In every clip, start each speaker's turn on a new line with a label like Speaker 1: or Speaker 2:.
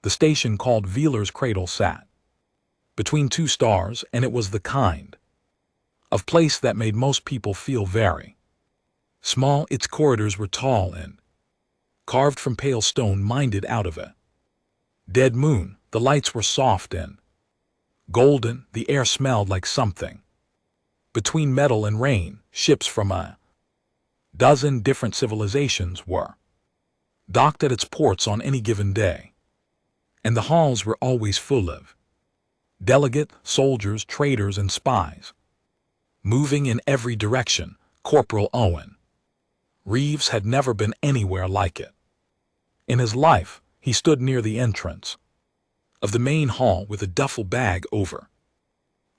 Speaker 1: The station called Veeler's Cradle sat between two stars, and it was the kind of place that made most people feel very small. Its corridors were tall and carved from pale stone minted out of a dead moon. The lights were soft and golden. The air smelled like something between metal and rain. Ships from a dozen different civilizations were docked at its ports on any given day, and the halls were always full of delegates, soldiers, traders, and spies, moving in every direction. Corporal Owen Reeves had never been anywhere like it in his life. He stood near the entrance of the main hall with a duffel bag over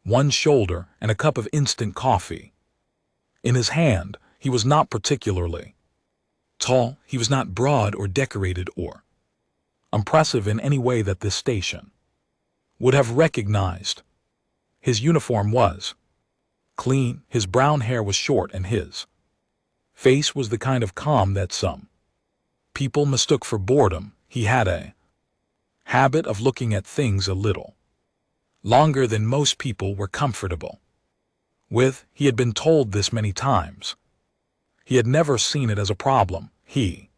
Speaker 1: one shoulder and a cup of instant coffee in his hand. He was not particularly tall. He was not broad or decorated or impressive in any way that this station would have recognized. His uniform was clean, his brown hair was short, and his face was the kind of calm that some people mistook for boredom. He had a habit of looking at things a little longer than most people were comfortable with. He had been told this many times. He had never seen it as a problem. He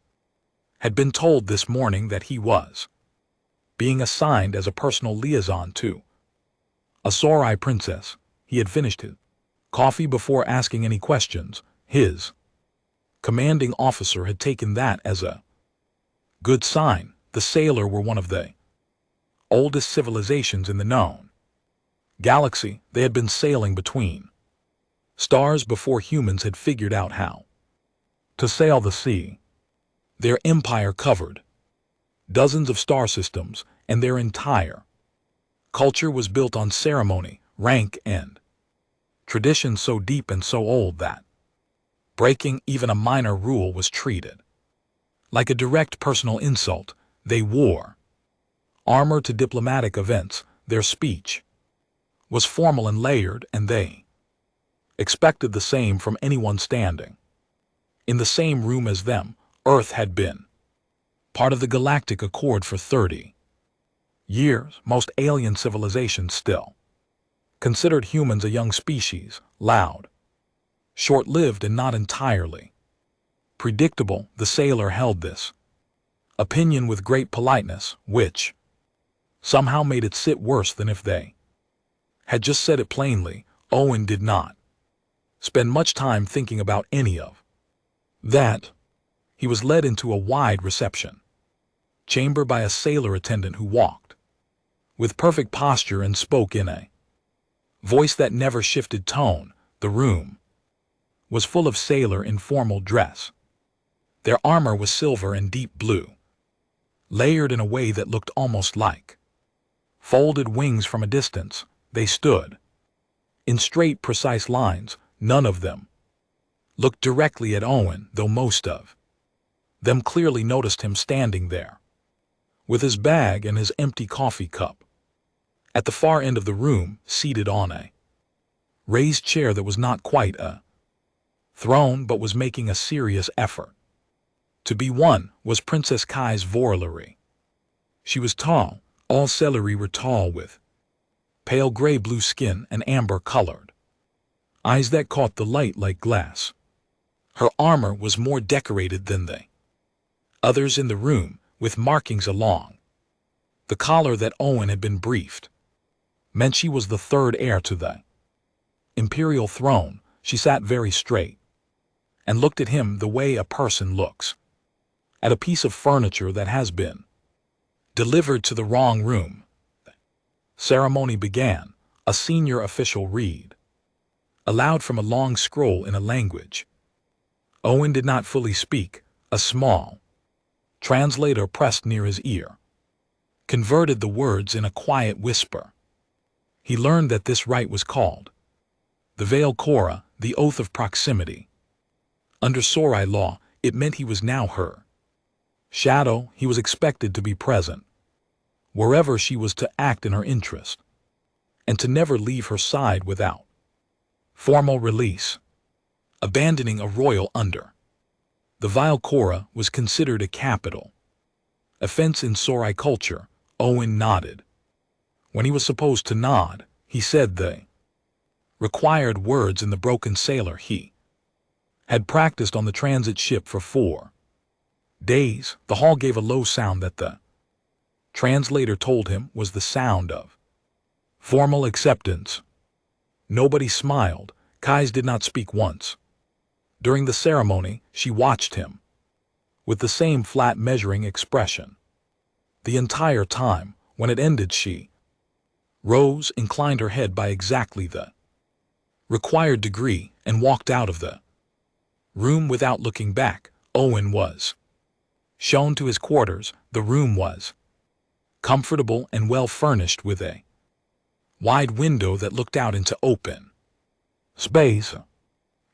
Speaker 1: had been told this morning that he was being assigned as a personal liaison to a Sorai princess. He had finished his coffee before asking any questions. His commanding officer had taken that as a good sign. The Sailor were one of the oldest civilizations in the known galaxy. They had been sailing between stars before humans had figured out how to sail the sea. Their empire covered dozens of star systems, and their entire culture was built on ceremony, rank, and tradition so deep and so old that breaking even a minor rule was treated like a direct personal insult. They wore armor to diplomatic events. Their speech was formal and layered, and they expected the same from anyone standing in the same room as them. Earth had been part of the Galactic Accord for 30 years. Most alien civilizations still considered humans a young species, loud, short-lived, and not entirely predictable. The Sailor held this opinion with great politeness, which somehow made it sit worse than if they had just said it plainly. Owen did not spend much time thinking about any of that. He was led into a wide reception chamber by a sailor attendant who walked with perfect posture and spoke in a voice that never shifted tone. The room was full of sailor in formal dress. Their armor was silver and deep blue, layered in a way that looked almost like folded wings from a distance. They stood in straight, precise lines. None of them looked directly at Owen, though most of them clearly noticed him standing there with his bag and his empty coffee cup. At the far end of the room, seated on a raised chair that was not quite a throne but was making a serious effort to be one, was Princess Kai's Vorlery. She was tall. All Celery were tall, with pale gray-blue skin and amber-colored eyes that caught the light like glass. Her armor was more decorated than the others in the room, with markings along the collar that Owen had been briefed meant she was the third heir to the imperial throne. She sat very straight and looked at him the way a person looks at a piece of furniture that has been delivered to the wrong room. The ceremony began. A senior official read aloud from a long scroll in a language Owen did not fully speak. A small translator pressed near his ear converted the words in a quiet whisper. He learned that this rite was called the Veil Korra, the Oath of Proximity. Under Sorai law, it meant he was now her shadow. He was expected to be present wherever she was, to act in her interest, and to never leave her side without formal release. Abandoning a royal under the Veil Korra was considered a capital offense in Sorai culture. Owen nodded. When he was supposed to nod, he said the required words in the broken sailor he had practiced on the transit ship for 4 days. The hall gave a low sound that the translator told him was the sound of formal acceptance. Nobody smiled. Kais did not speak once. During the ceremony, she watched him with the same flat measuring expression. The entire time, when it ended, she rose, inclined her head by exactly the required degree, and walked out of the room without looking back. Owen was shown to his quarters. The room was comfortable and well furnished with a wide window that looked out into open space.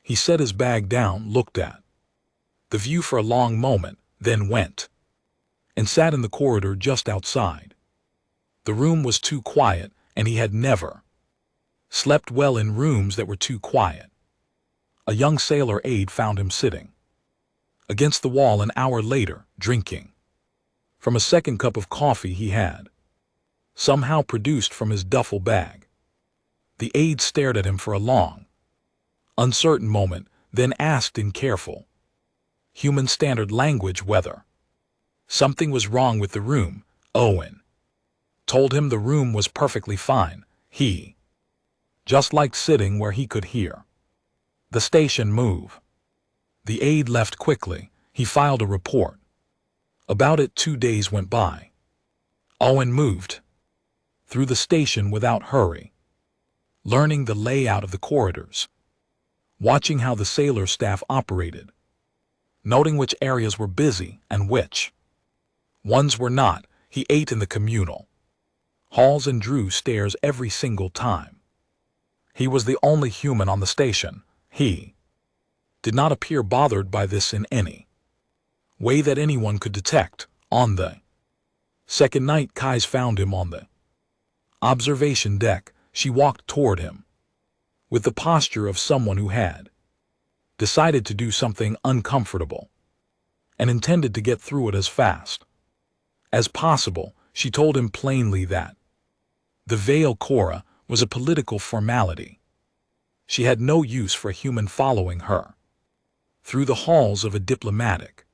Speaker 1: He set his bag down, looked at the view for a long moment, then went and sat in the corridor just outside. The room was too quiet, and he had never slept well in rooms that were too quiet. A young sailor aide found him sitting against the wall an hour later, drinking from a second cup of coffee he had somehow produced from his duffel bag. The aide stared at him for a long, uncertain moment, then asked in careful, human standard language whether something was wrong with the room. Owen told him the room was perfectly fine. He just liked sitting where he could hear the station move. The aide left quickly. He filed a report. About it 2 days went by. Owen moved through the station without hurry, learning the layout of the corridors, watching how the sailor staff operated, noting which areas were busy and which ones were not. He ate in the communal halls and drew stairs every single time. He was the only human on the station. He did not appear bothered by this in any way that anyone could detect. On the second night, Kais found him on the observation deck. She walked toward him with the posture of someone who had decided to do something uncomfortable and intended to get through it as fast as possible. She told him plainly that the Veil Cora was a political formality. She had no use for a human following her through the halls of a diplomatic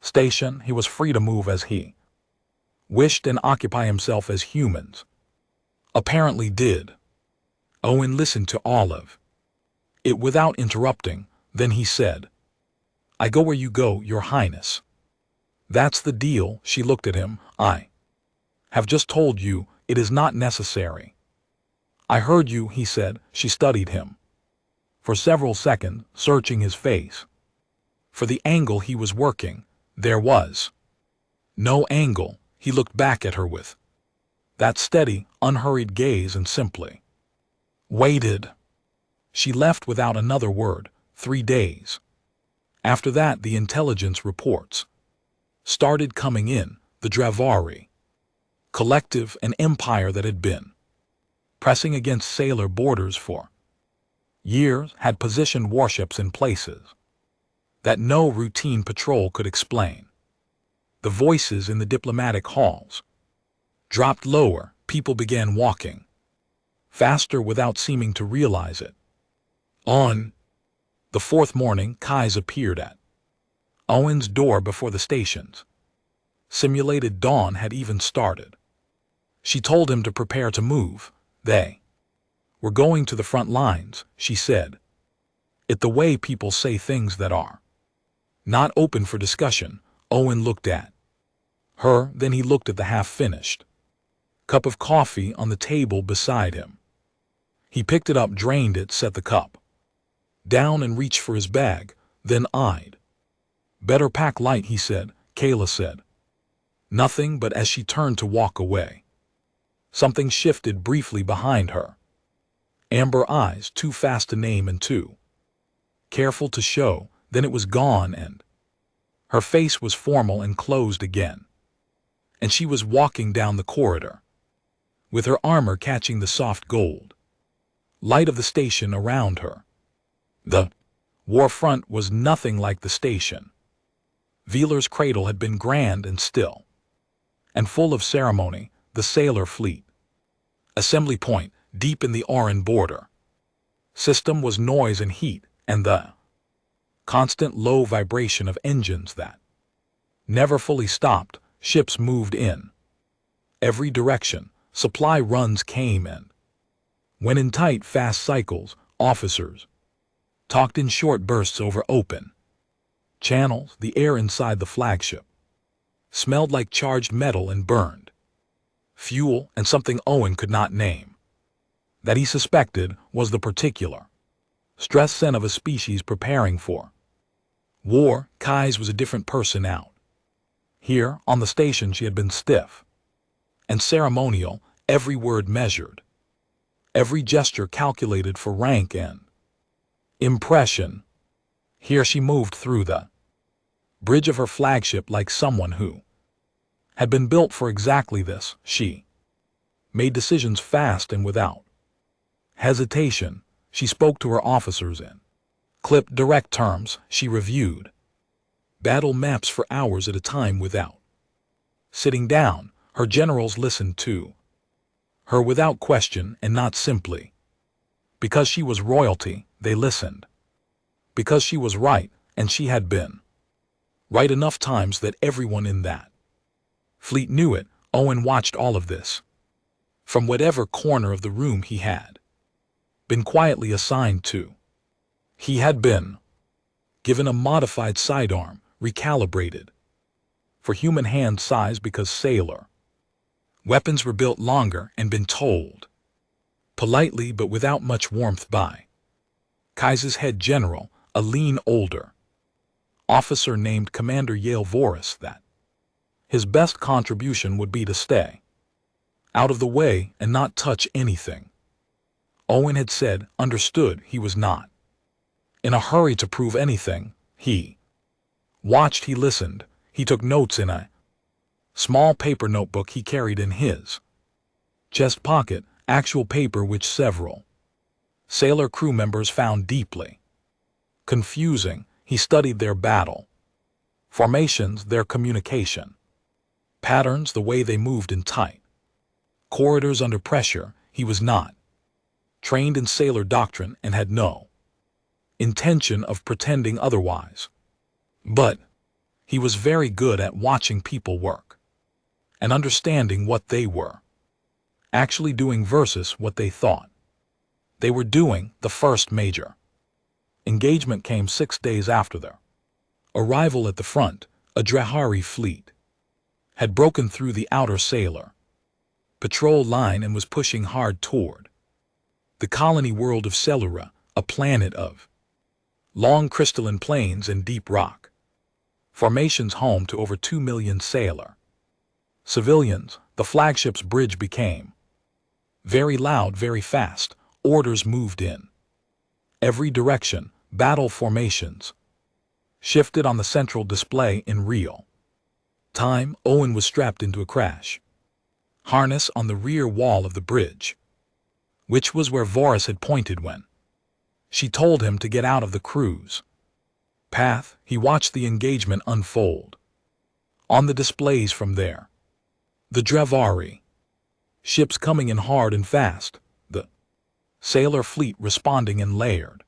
Speaker 1: station. He was free to move as he wished and occupy himself as humans apparently did. Owen listened to all of it without interrupting. Then he said, "I go where you go, Your Highness." "That's the deal." She looked at him. "I have just told you it is not necessary." "I heard you," he said. She studied him for several seconds, searching his face for the angle he was working. There was no angle. He looked back at her with that steady, unhurried gaze and simply waited. She left without another word. 3 days after that, the intelligence reports started coming in. The Dravari collective, an empire that had been pressing against sailor borders for years, had positioned warships in places that no routine patrol could explain. The voices in the diplomatic halls dropped lower. People began walking faster without seeming to realize it. On the 4th morning, Kais appeared at Owen's door before the station's simulated dawn had even started. She told him to prepare to move. They were going to the front lines, she said. It the way people say things that are not open for discussion. Owen looked at her, then he looked at the half-finished cup of coffee on the table beside him. He picked it up, drained it, set the cup down and reached for his bag, then eyed. "Better pack light," he said. Kayla said nothing, but as she turned to walk away, something shifted briefly behind her. Amber eyes, too fast to name and too careful to show, then it was gone, and her face was formal and closed again. And she was walking down the corridor, with her armor catching the soft gold light of the station around her. The war front was nothing like the station. Veeler's cradle had been grand and still, and full of ceremony. the sailor fleet. Assembly point, deep in the Oran border. System was noise and heat, and the constant low vibration of engines that never fully stopped. Ships moved in every direction. Supply runs came and went in tight, fast cycles. Officers talked in short bursts over open channels. The air inside the flagship smelled like charged metal and burned fuel and something Owen could not name, that he suspected was the particular stress scent of a species preparing for war. Kais was a different person out here. On the station she had been stiff and ceremonial, every word measured, every gesture calculated for rank and impression. Here she moved through the bridge of her flagship like someone who had been built for exactly this. She made decisions fast and without hesitation. She spoke to her officers in clipped, direct terms. She reviewed battle maps for hours at a time without sitting down. Her generals listened to her without question, and not simply because she was royalty. They listened because she was right, and she had been right enough times that everyone in that fleet knew it. Owen watched all of this from whatever corner of the room he had been quietly assigned to. He had been given a modified sidearm, recalibrated for human hand size because sailor weapons were built longer, and been told politely but without much warmth by Kais's head general, a lean older officer named Commander Yale Voris, that his best contribution would be to stay out of the way and not touch anything. Owen had said, understood. He was not in a hurry to prove anything. He watched, he listened, he took notes in a small paper notebook he carried in his chest pocket, actual paper which several sailor crew members found deeply confusing. He studied their battle formations, their communication patterns, the way they moved in tight corridors under pressure. He was not trained in sailor doctrine and had no intention of pretending otherwise. But he was very good at watching people work and understanding what they were actually doing versus what they thought they were doing. The first major engagement came 6 days after their arrival at the front. A Drahari fleet had broken through the outer sailor patrol line and was pushing hard toward the colony world of Selura, a planet of long crystalline plains and deep rock formations, home to over 2 million sailor civilians. The flagship's bridge became very loud, very fast. Orders moved in every direction. Battle formations shifted on the central display in real time. Owen was strapped into a crash harness on the rear wall of the bridge, which was where Voris had pointed when she told him to get out of the cruise path. He watched the engagement unfold on the displays from there. The Drahari ships coming in hard and fast, the sailor fleet responding in layered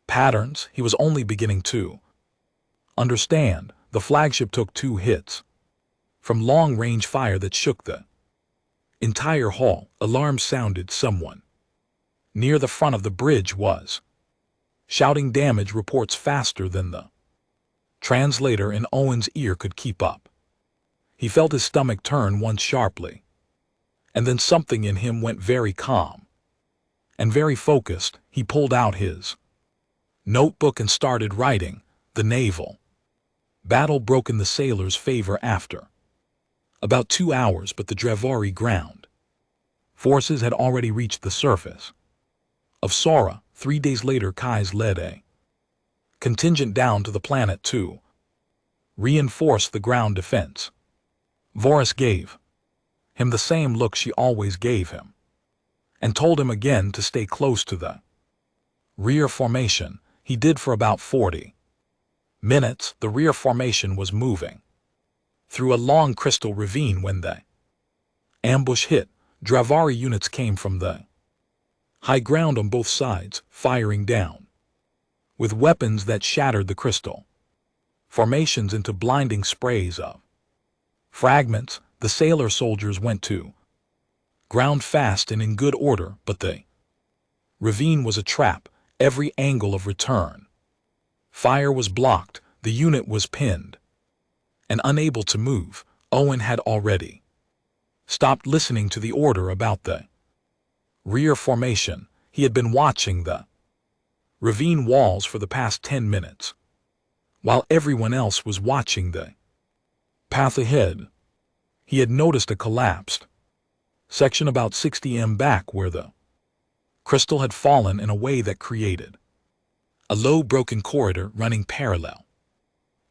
Speaker 1: patterns. He was only beginning to understand. The flagship took 2 hits from long-range fire that shook the entire hall. Alarm sounded. Someone near the front of the bridge was shouting damage reports faster than the translator in Owen's ear could keep up. He felt his stomach turn once sharply, and then something in him went very calm and very focused. He pulled out his notebook and started writing. The naval battle broke in the sailors' favor after about 2 hours, but the Drahari ground forces had already reached the surface of Sora. 3 days later, Kais led a contingent down to the planet to reinforce the ground defense. Voris gave him the same look she always gave him, and told him again to stay close to the rear formation. He did for about 40 minutes. The rear formation was moving through a long crystal ravine when the Ambush hit. Dravari units came from the high ground on both sides, firing down with weapons that shattered the crystal formations into blinding sprays of fragments. The sailor soldiers went to ground fast and in good order, but the ravine was a trap, every angle of return fire was blocked. The unit was pinned and unable to move. Owen had already stopped listening to the order about the rear formation. He had been watching the ravine walls for the past 10 minutes, while everyone else was watching the path ahead. He had noticed a collapsed section about 60 m back where the crystal had fallen in a way that created a low broken corridor running parallel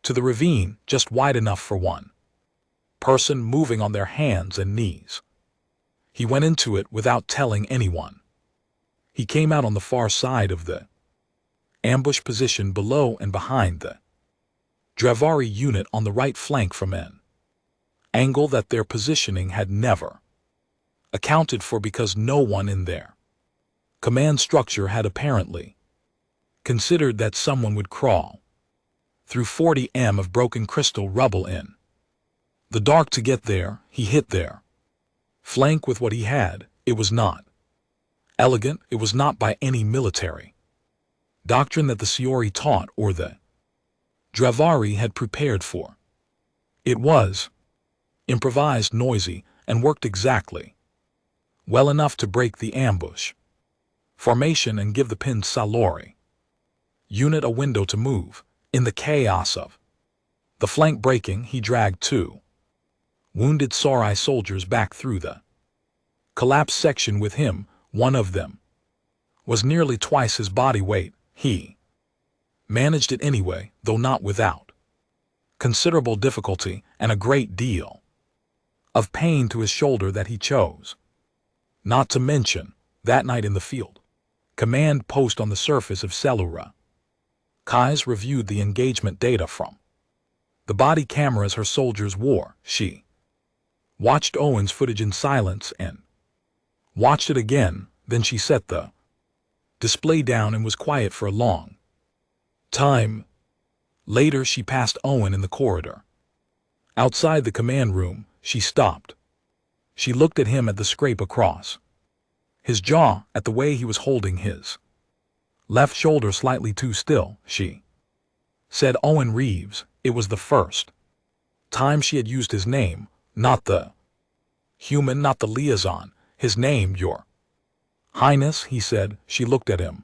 Speaker 1: to the ravine, just wide enough for one person moving on their hands and knees. He went into it without telling anyone. He came out on the far side of the ambush position below and behind the Dravari unit on the right flank from an angle that their positioning had never accounted for because no one in their command structure had apparently considered that someone would crawl through 40 m of broken crystal rubble in the dark to get there. He hit their flank with what he had. It was not elegant. It was not by any military doctrine that the Siori taught or the Dravari had prepared for. It was improvised, noisy, and worked exactly well enough to break the ambush formation and give the pinned Salori unit a window to move. In the chaos of the flank breaking, he dragged 2 wounded Sarai soldiers back through the collapsed section with him. One of them was nearly twice his body weight. He managed it anyway, though not without considerable difficulty and a great deal of pain to his shoulder that he chose not to mention. That night in the field command post on the surface of Selura, Kais reviewed the engagement data from the body cameras her soldiers wore. She watched Owen's footage in silence and watched it again. Then she set the display down and was quiet for a long time. Later she passed Owen in the corridor. Outside the command room, she stopped. She looked at him, at the scrape across his jaw, at the way he was holding his left shoulder slightly too still. She said, "Owen Reeves." It was the first time she had used his name, not the human, not the liaison. His name, Your Highness, he said. She looked at him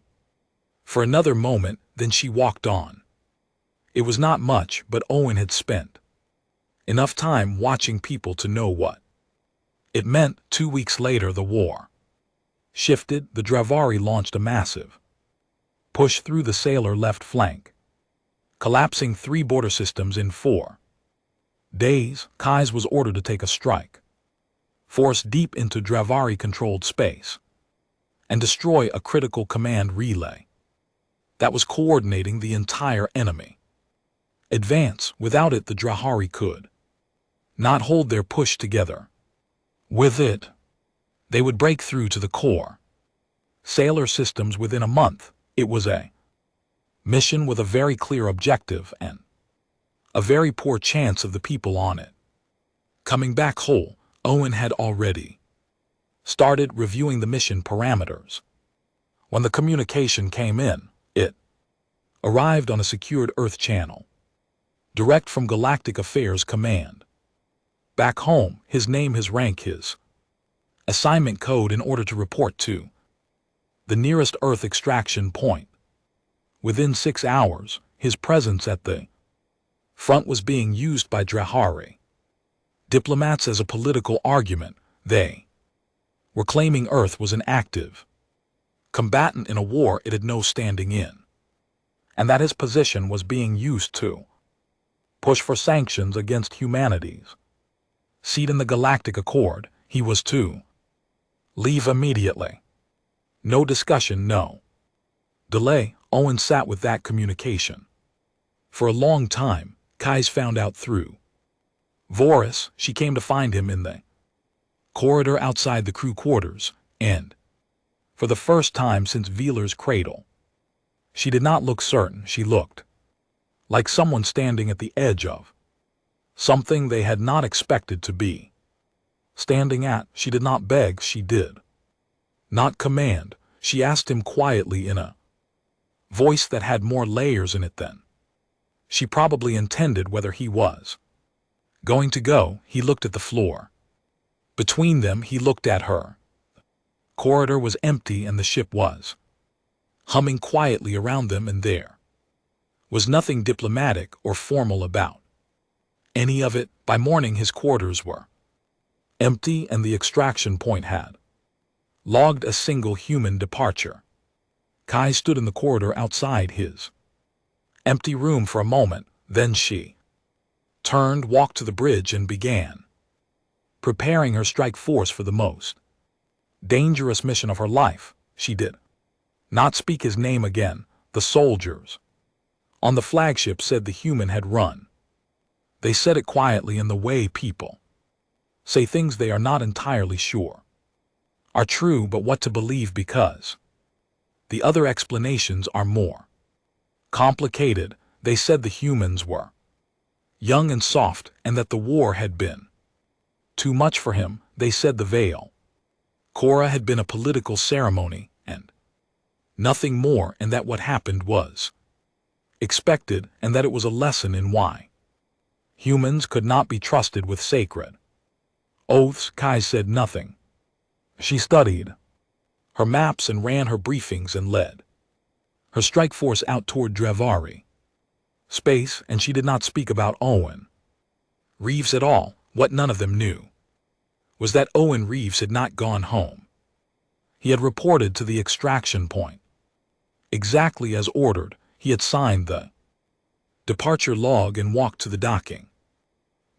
Speaker 1: for another moment, then she walked on. It was not much, but Owen had spent enough time watching people to know what it meant. 2 weeks later, the war shifted. The Dravari launched a massive push through the sailor left flank, collapsing 3 border systems in 4 days. Kais was ordered to take a strike force deep into Dravari-controlled space and destroy a critical command relay that was coordinating the entire enemy advance. Without it, the Dravari could not hold their push together. With it, they would break through to the core sailor systems within a month. It was a mission with a very clear objective and a very poor chance of the people on it coming back whole. Owen had already started reviewing the mission parameters. When the communication came in, it arrived on a secured Earth channel, direct from Galactic Affairs Command. Back home, his name, his rank, his assignment code in order to report to the nearest Earth extraction point. Within 6 hours, his presence at the front was being used by Dravari diplomats as a political argument. They were claiming Earth was an active combatant in a war it had no standing in, and that his position was being used to push for sanctions against humanity's seat in the Galactic Accord. He was to leave immediately. No discussion, no delay. Owen sat with that communication for a long time. Kais found out through Voris. She came to find him in the corridor outside the crew quarters, and, for the first time since Wheeler's cradle, she did not look certain. She looked like someone standing at the edge of something they had not expected to be standing at. She did not beg, she did not command. She asked him quietly in a voice that had more layers in it than she probably intended whether he was going to go. He looked at the floor between them. He looked at her. The corridor was empty and the ship was humming quietly around them, and there was nothing diplomatic or formal about any of it. By morning his quarters were empty and the extraction point had logged a single human departure. Kai stood in the corridor outside his empty room for a moment, then she turned, walked to the bridge, and began preparing her strike force for the most dangerous mission of her life. She did not speak his name again. The soldiers on the flagship said the human had run. They said it quietly in the way people say things they are not entirely sure are true, but what to believe, because the other explanations are more complicated. They said the humans were young and soft, and that the war had been too much for him. They said the veil Cora had been a political ceremony and nothing more, and that what happened was expected, and that it was a lesson in why humans could not be trusted with sacred oaths. Kai said nothing. She studied her maps and ran her briefings and led her strike force out toward Drevari space, and she did not speak about Owen Reeves at all. What none of them knew was that Owen Reeves had not gone home. He had reported to the extraction point exactly as ordered. He had signed the departure log and walked to the docking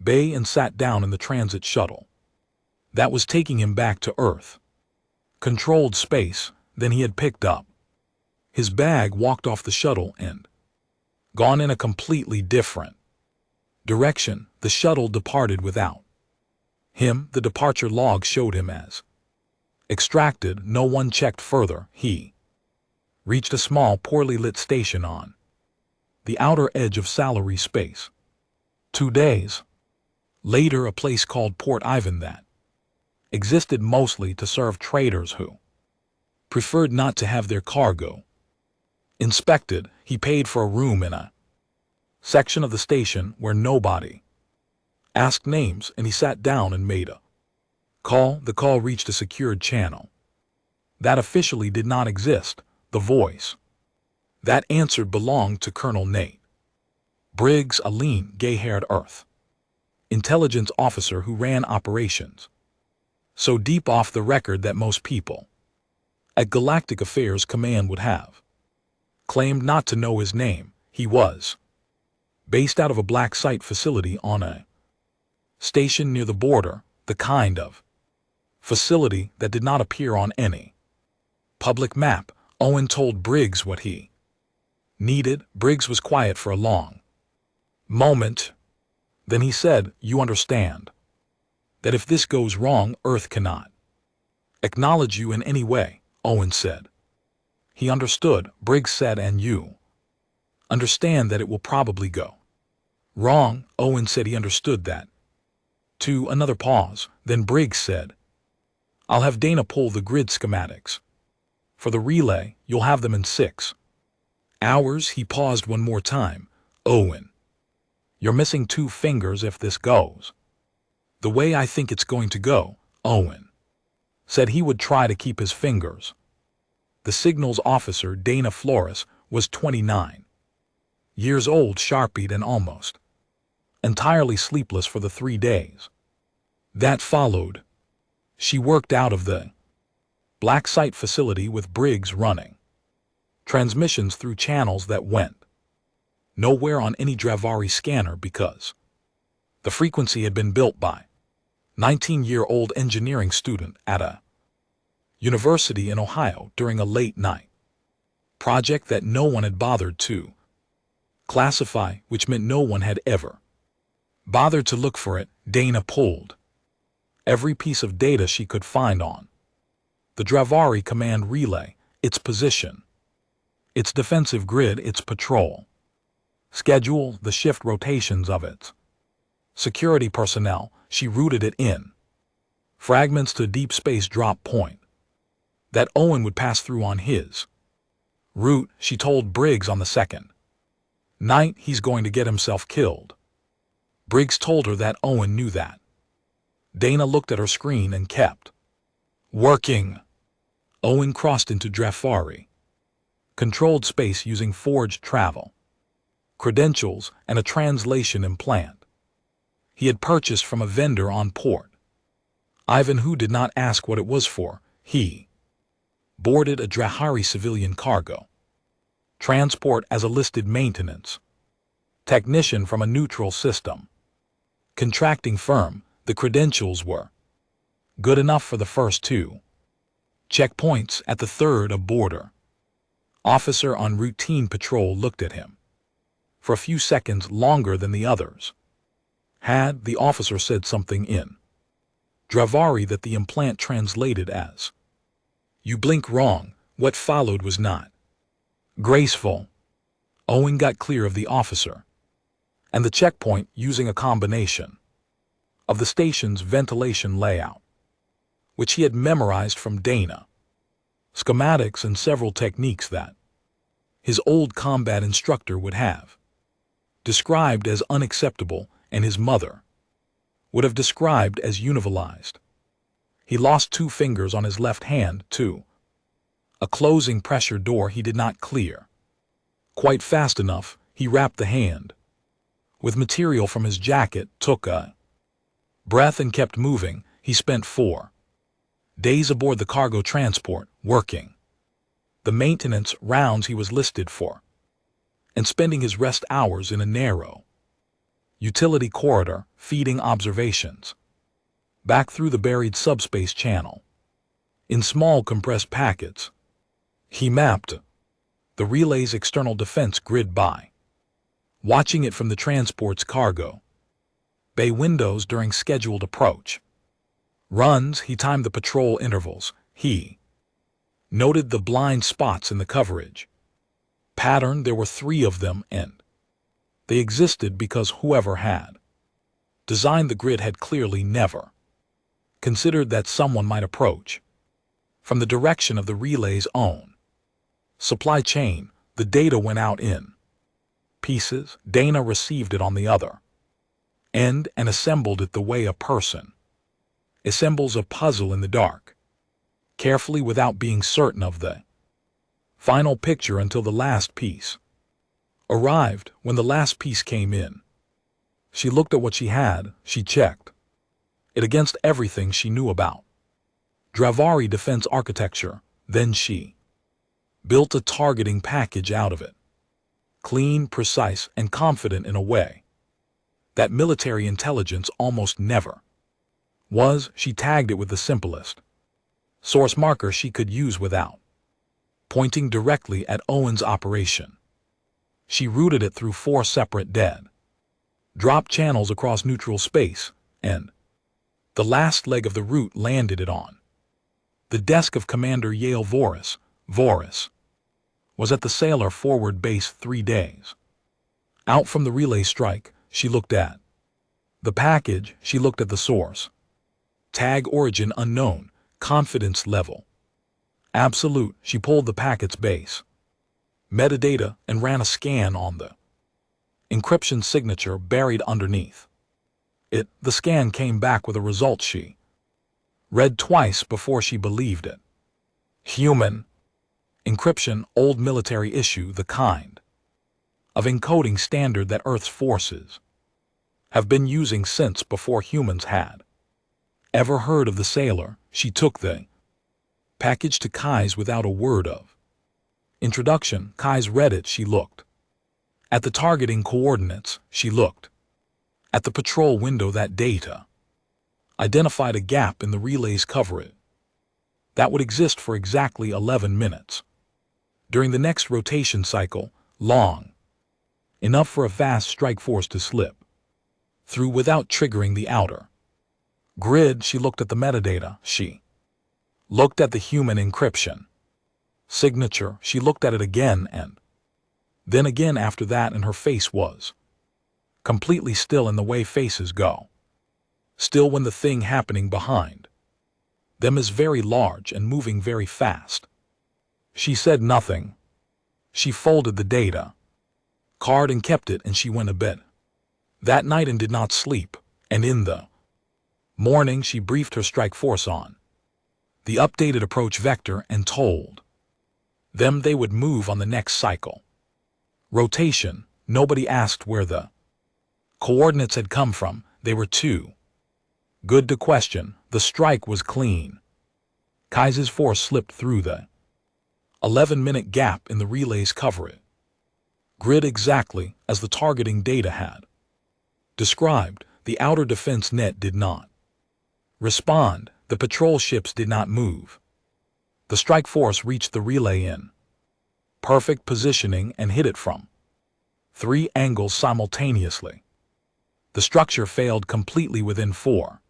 Speaker 1: bay and sat down in the transit shuttle that was taking him back to Earth controlled space. Then he had picked up his bag, walked off the shuttle, and gone in a completely different direction. The shuttle departed without him. The departure log showed him as extracted. No one checked further. He reached a small, poorly lit station on the outer edge of salary space. 2 days later, a place called Port Ivan that existed mostly to serve traders who preferred not to have their cargo inspected. He paid for a room in a section of the station where nobody asked names, and he sat down and made a call. The call reached a secured channel that officially did not exist. The voice that answered belonged to Colonel Nate Briggs, a lean, gay-haired Earth intelligence officer who ran operations so deep off the record that most people at Galactic Affairs Command would have claimed not to know his name. He was based out of a black site facility on a station near the border, the kind of facility that did not appear on any public map. Owen told Briggs what he needed. Briggs was quiet for a long moment. Then he said, "You understand that if this goes wrong, Earth cannot acknowledge you in any way?" Owen said. He understood. Briggs said, "And you understand that it will probably go wrong?" Owen said he understood that. To another pause. Then Briggs said, "I'll have Dana pull the grid schematics for the relay. You'll have them in 6 hours." He paused one more time. "Owen, you're missing 2 fingers if this goes the way I think it's going to go." Owen said he would try to keep his fingers. The signals officer, Dana Flores, was 29 years old, sharp-eyed and almost entirely sleepless for the 3 days that followed. She worked out of the black site facility with Briggs running transmissions through channels that went nowhere on any Dravari scanner because the frequency had been built by 19-year-old engineering student at a university in Ohio during a late-night project that no one had bothered to classify, which meant no one had ever bothered to look for it. Dana pulled every piece of data she could find on the Dravari command relay, its position, its defensive grid, its patrol schedule, the shift rotations of its security personnel. She rooted it in fragments to deep space drop point that Owen would pass through on his route. She told Briggs on the second night he's going to get himself killed. Briggs told her that Owen knew that. Dana looked at her screen and kept working. Owen crossed into Dravari controlled space using forged travel credentials and a translation implant he had purchased from a vendor on port. Ivan, who did not ask what it was for, he boarded a Dravari civilian cargo transport as a listed maintenance technician from a neutral system contracting firm. The credentials were good enough for the first two checkpoints. At the third, a border officer on routine patrol looked at him for a few seconds longer than the others had. The officer said something in Dravari that the implant translated as, "You blink wrong." What followed was not graceful. Owen got clear of the officer and the checkpoint using a combination of the station's ventilation layout, which he had memorized from Dana, schematics and several techniques that his old combat instructor would have described as unacceptable and his mother would have described as universalized. He lost 2 fingers on his left hand, too. A closing pressure door he did not clear quite fast enough. He wrapped the hand with material from his jacket, took a breath and kept moving. He spent 4 days aboard the cargo transport, working the maintenance rounds he was listed for, and spending his rest hours in a narrow utility corridor, feeding observations back through the buried subspace channel in small compressed packets. He mapped the relay's external defense grid by watching it from the transport's cargo bay windows during scheduled approach runs. He timed the patrol intervals. He noted the blind spots in the coverage pattern. There were 3 of them, and they existed because whoever had designed the grid had clearly never considered that someone might approach from the direction of the relay's own supply chain. The data went out in pieces. Dana received it on the other end and assembled it the way a person assembles a puzzle in the dark, carefully without being certain of the final picture until the last piece arrived. When the last piece came in, she looked at what she had. She checked it against everything she knew about Dravari defense architecture. Then she built a targeting package out of it, clean, precise, and confident in a way that military intelligence almost never was. She tagged it with the simplest source marker she could use without pointing directly at Owen's operation. She routed it through 4 separate dead drop channels across neutral space, and the last leg of the route landed it on the desk of Commander Yale Voris. Voris was at the Sailor Forward Base 3 days out from the relay strike. She looked at the package. She looked at the source tag, origin unknown, confidence level absolute. She pulled the packet's base metadata and ran a scan on the encryption signature buried underneath it. The scan came back with a result she read twice before she believed it. Human encryption, old military issue, the kind of encoding standard that Earth's forces have been using since before humans had ever heard of the Sailor. She took the package to Kai's without a word of introduction. Kai's read it. She looked at the targeting coordinates. She looked at the patrol window. That data identified a gap in the relay's coverage that would exist for exactly 11 minutes during the next rotation cycle, long enough for a vast strike force to slip through without triggering the outer Grid, she looked at the metadata. She looked at the human encryption. Signature, she looked at it again and then again after that, and her face was completely still in the way faces go. Still when the thing happening behind them is very large and moving very fast. She said nothing. She folded the data card and kept it, and she went to bed that night and did not sleep, and in the morning she briefed her strike force on the updated approach vector and told them they would move on the next cycle. Rotation, nobody asked where the coordinates had come from, they were too good to question. The strike was clean. Kai's force slipped through the 11-minute gap in the relays cover it. Grid exactly as the targeting data had described. The outer defense net did not respond. The patrol ships did not move. The strike force reached the relay in perfect positioning and hit it from 3 angles simultaneously. The structure failed completely within 4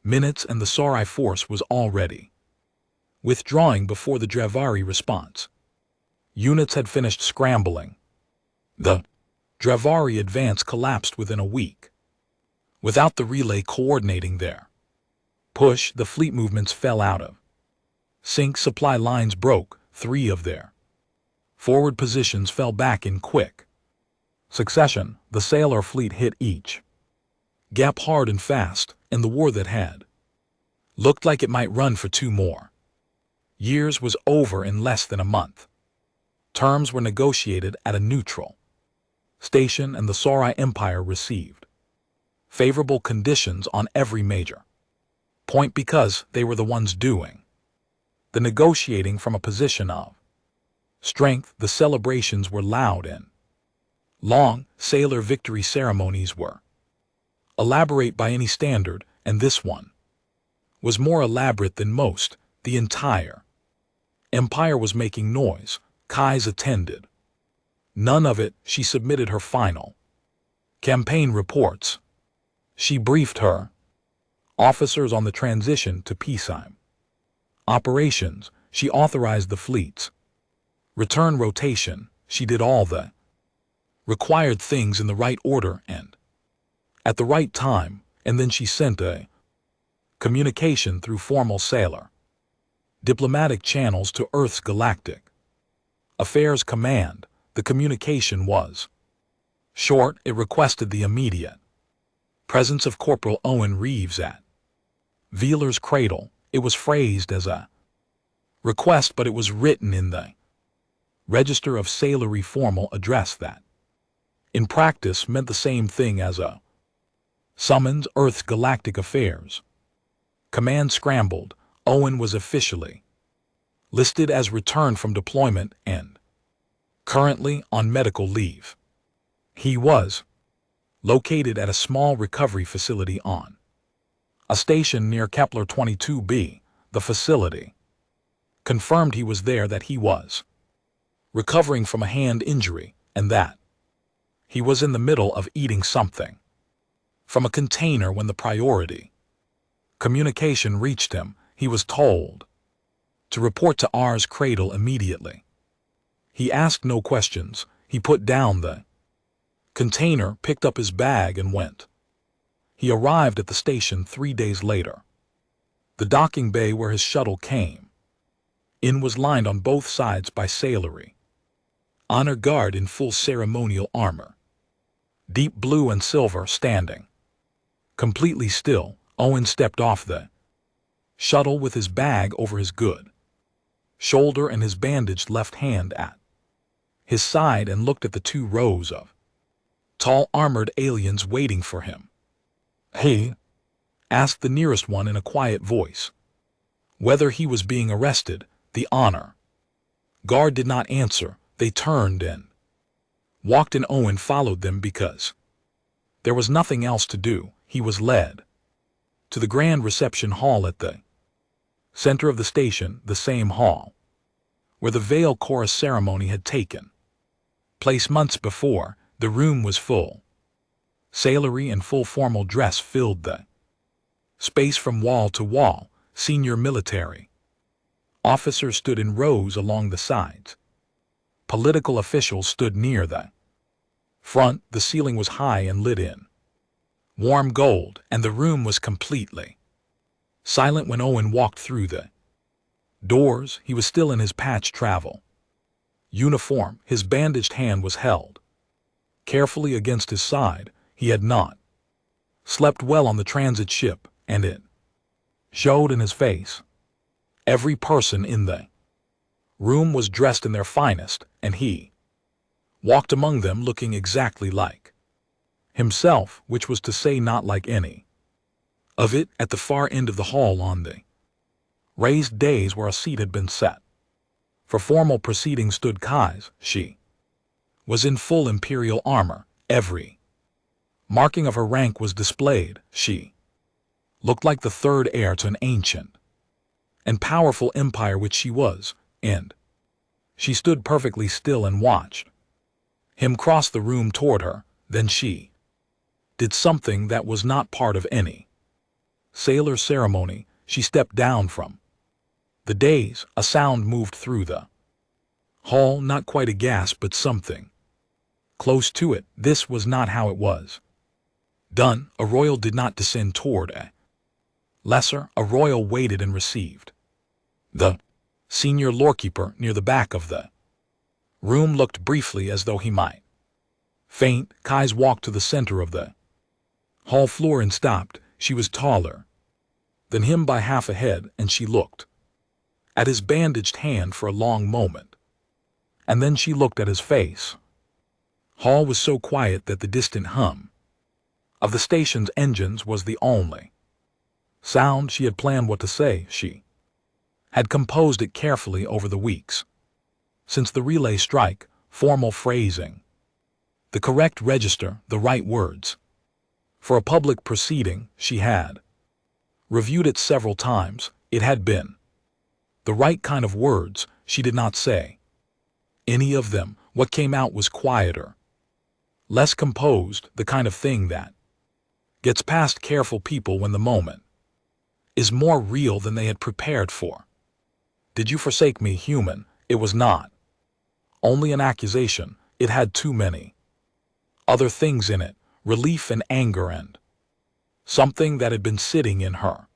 Speaker 1: minutes, and the Sarai force was already withdrawing before the Dravari response units had finished scrambling. The Dravari advance collapsed within a week. Without the relay coordinating their push, the fleet movements fell out of sync. Supply lines broke. 3 of their forward positions fell back in quick succession. The sailor fleet hit each gap hard and fast, and the war that had looked like it might run for 2 more years was over in less than a month. Terms were negotiated at a neutral station, and the Sarai Empire received favorable conditions on every major point because they were the ones doing the negotiating from a position of strength. The celebrations were loud and long. Sailor victory ceremonies were elaborate by any standard, and this one was more elaborate than most. The entire empire was making noise. Kai's attended none of it. She submitted her final campaign reports. She briefed her officers on the transition to peacetime operations. She authorized the fleet's return rotation. She did all the required things in the right order and at the right time, and then she sent a communication through formal sailor diplomatic channels to Earth's Galactic Affairs Command. The communication was short. It requested the immediate presence of Corporal Owen Reeves at Veeler's Cradle. It was phrased as a request, but it was written in the Register of Sailory formal address that, in practice, meant the same thing as a summons. Earth's Galactic Affairs Command scrambled. Owen was officially listed as returned from deployment and currently on medical leave. He was located at a small recovery facility on a station near Kepler 22b. The facility confirmed he was there, that he was recovering from a hand injury, and that he was in the middle of eating something from a container when the priority communication reached him. He was told to report to R's Cradle immediately. He asked no questions. He put down the container, picked up his bag, and went. He arrived at the station 3 days later. The docking bay where his shuttle came in was lined on both sides by sailory honor guard in full ceremonial armor, deep blue and silver, standing completely still. Owen stepped off the shuttle with his bag over his good shoulder and his bandaged left hand at his side, and looked at the 2 rows of tall armored aliens waiting for him. "Hey?" asked the nearest one in a quiet voice. Whether he was being arrested, the honor guard did not answer. They turned and walked, and Owen followed them because there was nothing else to do. He was led to the grand reception hall at the center of the station, the same hall where the veil chorus ceremony had taken place months before. The room was full. Sailory and full formal dress filled the Space from wall to wall, senior military. Officers stood in rows along the sides. Political officials stood near the front. The ceiling was high and lit in warm gold, and the room was completely silent when Owen walked through the doors. He was still in his patch travel uniform. His bandaged hand was held carefully against his side. He had not slept well on the transit ship, and it showed in his face. Every person in the room was dressed in their finest, and he walked among them looking exactly like himself, which was to say not like any of it. At the far end of the hall on the raised dais where a seat had been set for formal proceedings stood Kais. She was in full imperial armor. Every marking of her rank was displayed. She looked like the third heir to an ancient and powerful empire, which she was, and she stood perfectly still and watched him cross the room toward her. Then she did something that was not part of any sailor ceremony. She stepped down from the dais. A sound moved through the hall, not quite a gasp, but something close to it. This was not how it was done. A royal did not descend toward a lesser. A royal waited and received. The senior lorekeeper near the back of the room looked briefly as though he might faint. Kais walked to the center of the hall floor and stopped. She was taller than him by half a head, and she looked at his bandaged hand for a long moment, and then she looked at his face. Hall was so quiet that the distant hum of the station's engines was the only sound. She had planned what to say. She had composed it carefully over the weeks since the relay strike. Formal phrasing, the correct register, the right words. For a public proceeding, she had reviewed it several times. It had been the right kind of words. She did not say any of them. What came out was quieter, less composed, the kind of thing that gets past careful people when the moment is more real than they had prepared for. Did you forsake me, human? It was not only an accusation. It had too many other things in it, relief and anger and something that had been sitting in her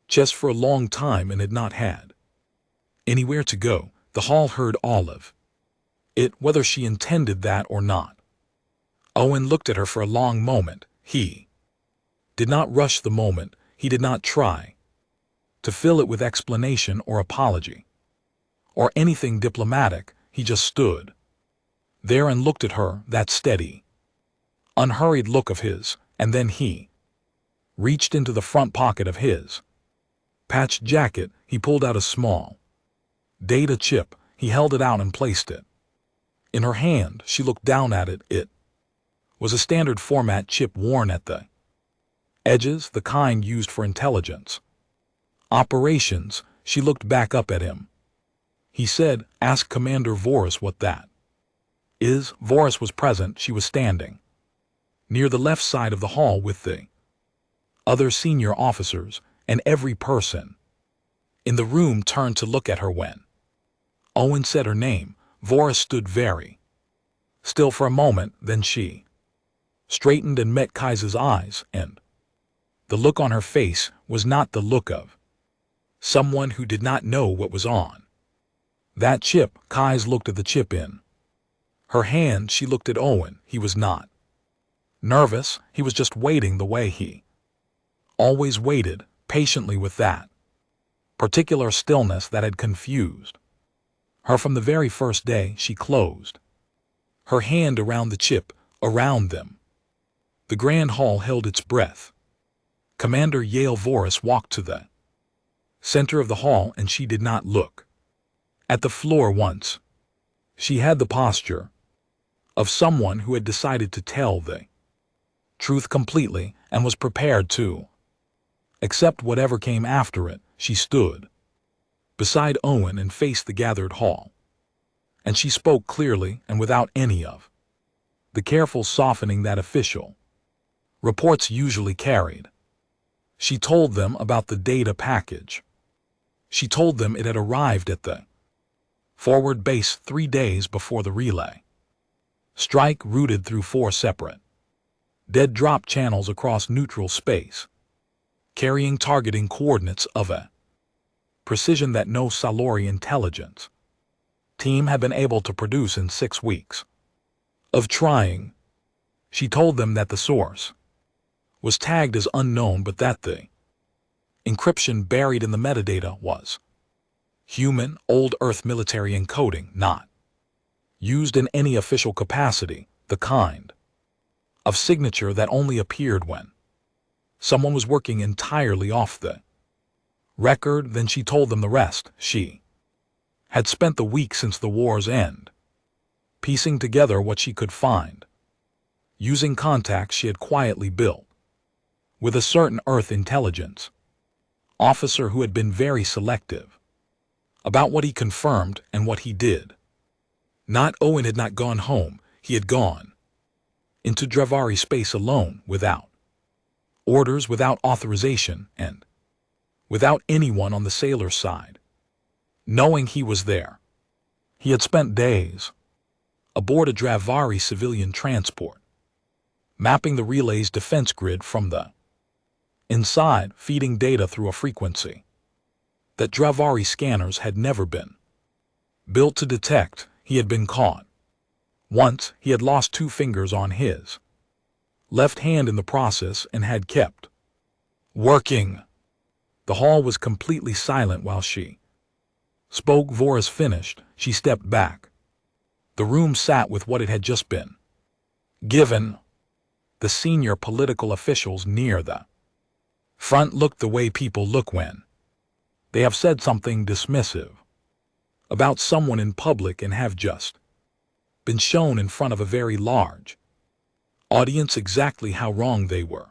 Speaker 1: chest for a long time and had not had anywhere to go. The hall heard all of it, whether she intended that or not. Owen looked at her for a long moment. He did not rush the moment. He did not try to fill it with explanation or apology or anything diplomatic. He just stood there and looked at her, that steady, unhurried look of his, and then he reached into the front pocket of his patched jacket. He pulled out a small data chip. He held it out and placed it in her hand. She looked down at it. It was a standard format chip worn at the edges, the kind used for intelligence operations. She looked back up at him. He said, "Ask Commander Voris what that is." Voris was present. She was standing near the left side of the hall with the other senior officers, and every person in the room turned to look at her. When Owen said her name, Voris stood very still for a moment. Then she straightened and met Kais's eyes, and the look on her face was not the look of someone who did not know what was on that chip. Kais looked at the chip in her hand. She looked at Owen. He was not nervous. He was just waiting the way he always waited, patiently, with that particular stillness that had confused her from the very first day. She closed her hand around the chip, around them. The grand hall held its breath. Commander Yale Voris walked to the center of the hall, and she did not look at the floor once. She had the posture of someone who had decided to tell the truth completely and was prepared to accept whatever came after it. She stood beside Owen and faced the gathered hall, and she spoke clearly and without any of the careful softening that official reports usually carried. She told them about the data package. She told them it had arrived at the forward base 3 days before the relay. Strike routed through 4 separate dead drop channels across neutral space, carrying targeting coordinates of a precision that no Salori intelligence team had been able to produce in 6 weeks of trying. She told them that the source was tagged as unknown, but that the encryption buried in the metadata was human, old Earth military encoding, not used in any official capacity, the kind of signature that only appeared when someone was working entirely off the record. Then she told them the rest. She had spent the week since the war's end piecing together what she could find, using contacts she had quietly built with a certain Earth intelligence officer who had been very selective about what he confirmed and what he did. Not Owen had not gone home, he had gone into Dravari space alone, without orders, without authorization, and without anyone on the sailor side knowing he was there. He had spent days aboard a Dravari civilian transport, mapping the relay's defense grid from the inside, feeding data through a frequency that Dravari scanners had never been built to detect. He had been caught. Once he had lost 2 fingers on his left hand in the process and had kept working. The hall was completely silent while she spoke. Voris finished. She stepped back. The room sat with what it had just been given. The senior political officials near the front looked the way people look when they have said something dismissive about someone in public and have just been shown in front of a very large audience exactly how wrong they were.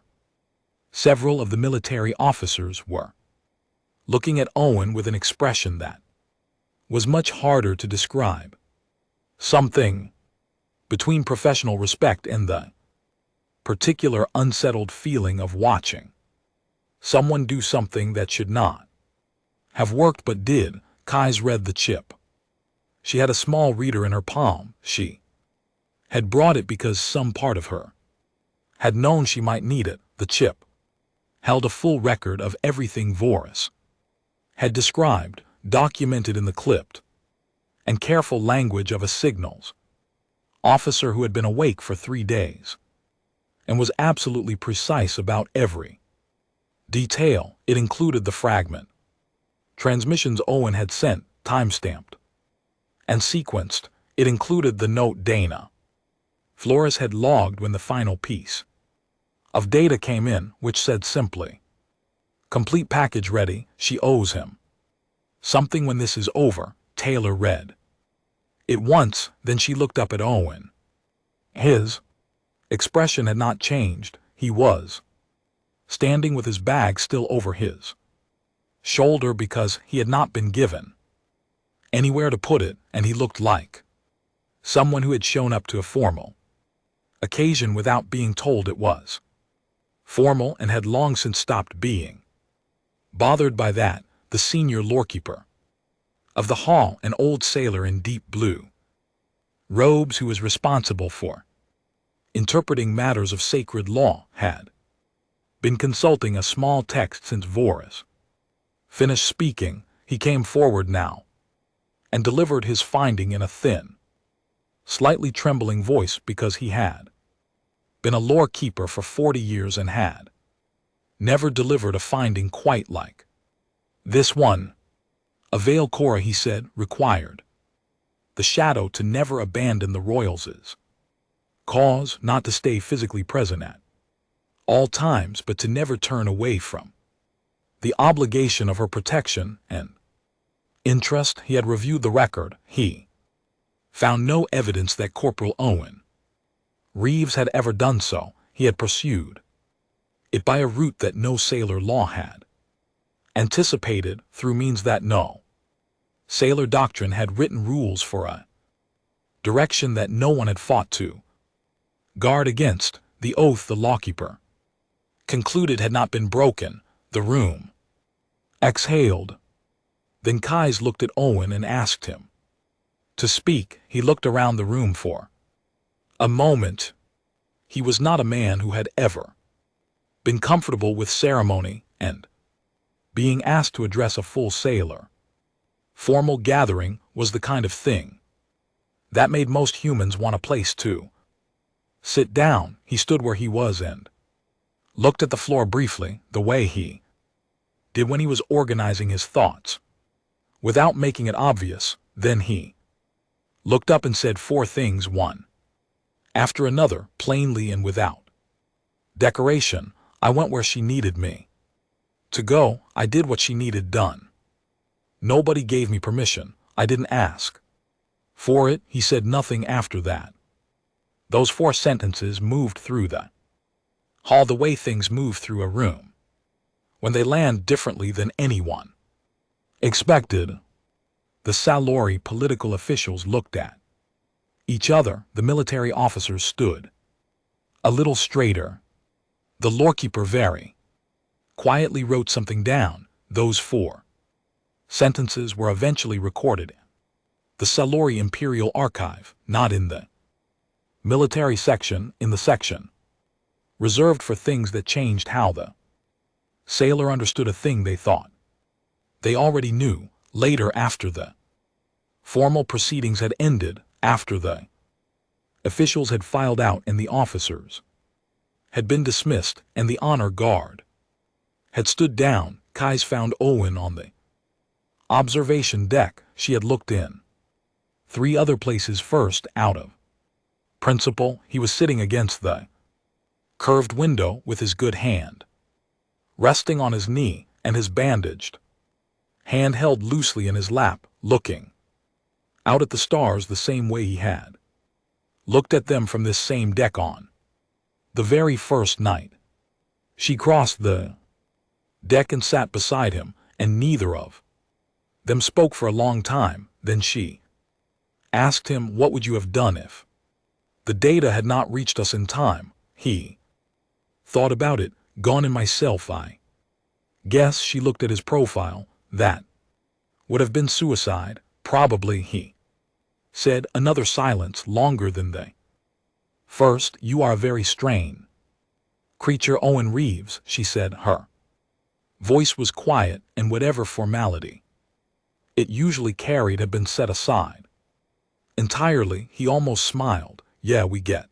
Speaker 1: Several of the military officers were looking at Owen with an expression that was much harder to describe. Something between professional respect and the particular unsettled feeling of watching someone do something that should not have worked but did. Kais read the chip. She had a small reader in her palm. She had brought it because some part of her had known she might need it. The chip held a full record of everything Voris had described, documented in the clipped and careful language of a signals officer who had been awake for 3 days and was absolutely precise about every detail. It included the fragment transmissions Owen had sent, time-stamped and sequenced. It included the note Dana Flores had logged when the final piece of data came in, which said simply, "Complete package ready, she owes him something when this is over." Taylor read it once, then she looked up at Owen. His expression had not changed. He was standing with his bag still over his shoulder because he had not been given anywhere to put it, and he looked like someone who had shown up to a formal occasion without being told it was formal and had long since stopped being bothered by that. The senior lorekeeper of the hall, an old sailor in deep blue robes who was responsible for interpreting matters of sacred law, had been consulting a small text since Voris finished speaking. He came forward now and delivered his finding in a thin, slightly trembling voice because he had been a lorekeeper for 40 years and had never delivered a finding quite like this one. A veil Cora, he said, required the shadow to never abandon the Royals' cause, not to stay physically present at all times, but to never turn away from the obligation of her protection and interest. He had reviewed the record. He found no evidence that Corporal Owen Reeves had ever done so. He had pursued it by a route that no sailor law had anticipated, through means that no sailor doctrine had written rules for, a direction that no one had fought to guard against. The oath the lawkeeper concluded had not been broken. The room exhaled. Then Kais looked at Owen and asked him to speak. He looked around the room for a moment. He was not a man who had ever been comfortable with ceremony and being asked to address a full sailor. Formal gathering was the kind of thing that made most humans want a place to sit down. He stood where he was and looked at the floor briefly, the way he did when he was organizing his thoughts, without making it obvious. Then he looked up and said four things, one after another, plainly and without decoration. I went where she needed me to go. I did what she needed done. Nobody gave me permission. I didn't ask for it. He said nothing after that. Those four sentences moved through the hall the way things move through a room when they land differently than anyone expected. The Salori political officials looked at each other. The military officers stood a little straighter. The lorekeeper very quietly wrote something down. Those four sentences were eventually recorded in the Salori Imperial Archive, not in the military section, in the section reserved for things that changed how the sailor understood a thing they thought they already knew. Later, after the formal proceedings had ended, after the officials had filed out and the officers had been dismissed and the honor guard had stood down, Kais found Owen on the observation deck. She had looked in three other places first. Out of principle, he was sitting against the curved window with his good hand resting on his knee and his bandaged hand held loosely in his lap, looking out at the stars the same way he had looked at them from this same deck on the very first night. She crossed the deck and sat beside him, and neither of them spoke for a long time. Then she asked him, "What would you have done if the data had not reached us in time?" He thought about it. "Gone in myself, I guess." She looked at his profile. "That would have been suicide, probably," he said. Another silence, longer than the first. "You are a very strange creature, Owen Reeves," she said. Her voice was quiet, and whatever formality it usually carried had been set aside entirely. He almost smiled. "Yeah, we get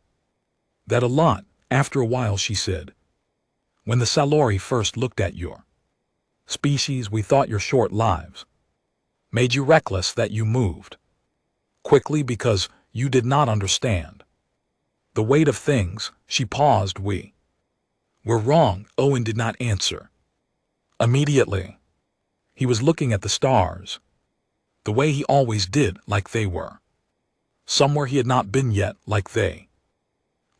Speaker 1: that a lot." After a while she said, "When the Salori first looked at your species, we thought your short lives made you reckless, that you moved quickly because you did not understand the weight of things." She paused. "We were wrong." Owen did not answer immediately. He was looking at the stars the way he always did, like they were somewhere he had not been yet, like they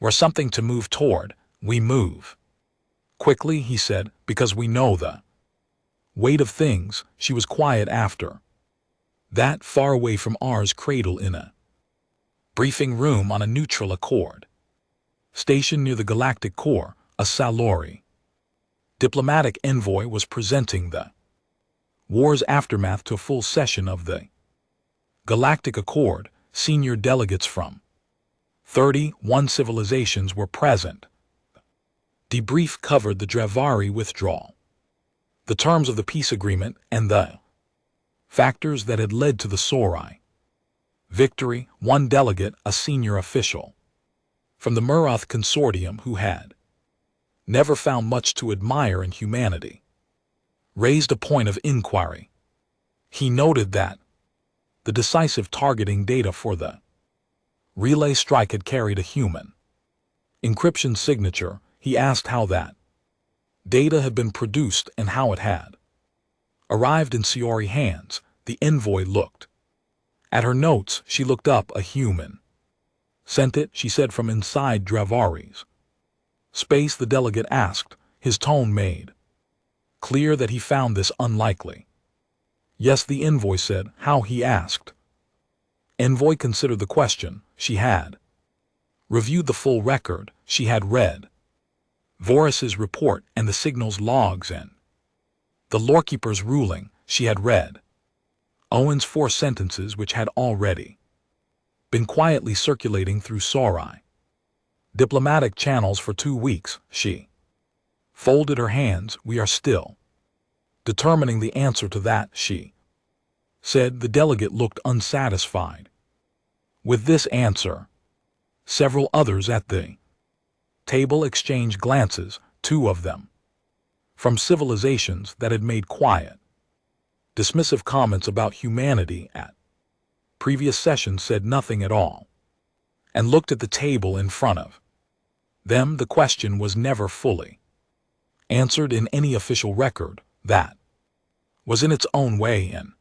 Speaker 1: were something to move toward. "We move quickly," he said, "because we know the weight of things." She was quiet after that, far away from ours cradle in a briefing room on a neutral accord station near the galactic core. A Salori diplomatic envoy was presenting the war's aftermath to a full session of the Galactic Accord. Senior delegates from 31 civilizations were present. Debrief covered the Dravari withdrawal, the terms of the peace agreement, and the factors that had led to the Sorai victory. One delegate, a senior official from the Murath consortium who had never found much to admire in humanity, raised a point of inquiry. He noted that the decisive targeting data for the relay strike had carried a human encryption signature. He asked how that data had been produced and how it had arrived in Siori hands. The envoy looked at her notes. She looked up. "A human sent it," she said, "from inside Dravari's space." The delegate asked. His tone made clear that he found this unlikely. "Yes," the envoy said. "How?" he asked. Envoy considered the question. She had reviewed the full record. She had read Voris's report and the signals logs and The Lordkeeper's ruling, she had read. Owen's 4 sentences which had already been quietly circulating through Sorai diplomatic channels for 2 weeks. She folded her hands. We are still determining the answer to that, she said. The delegate looked unsatisfied with this answer. Several others at the table exchanged glances, 2 of them from civilizations that had made quiet, dismissive comments about humanity at previous sessions, said nothing at all, and looked at the table in front of them. The question was never fully answered in any official record. That was in its own way in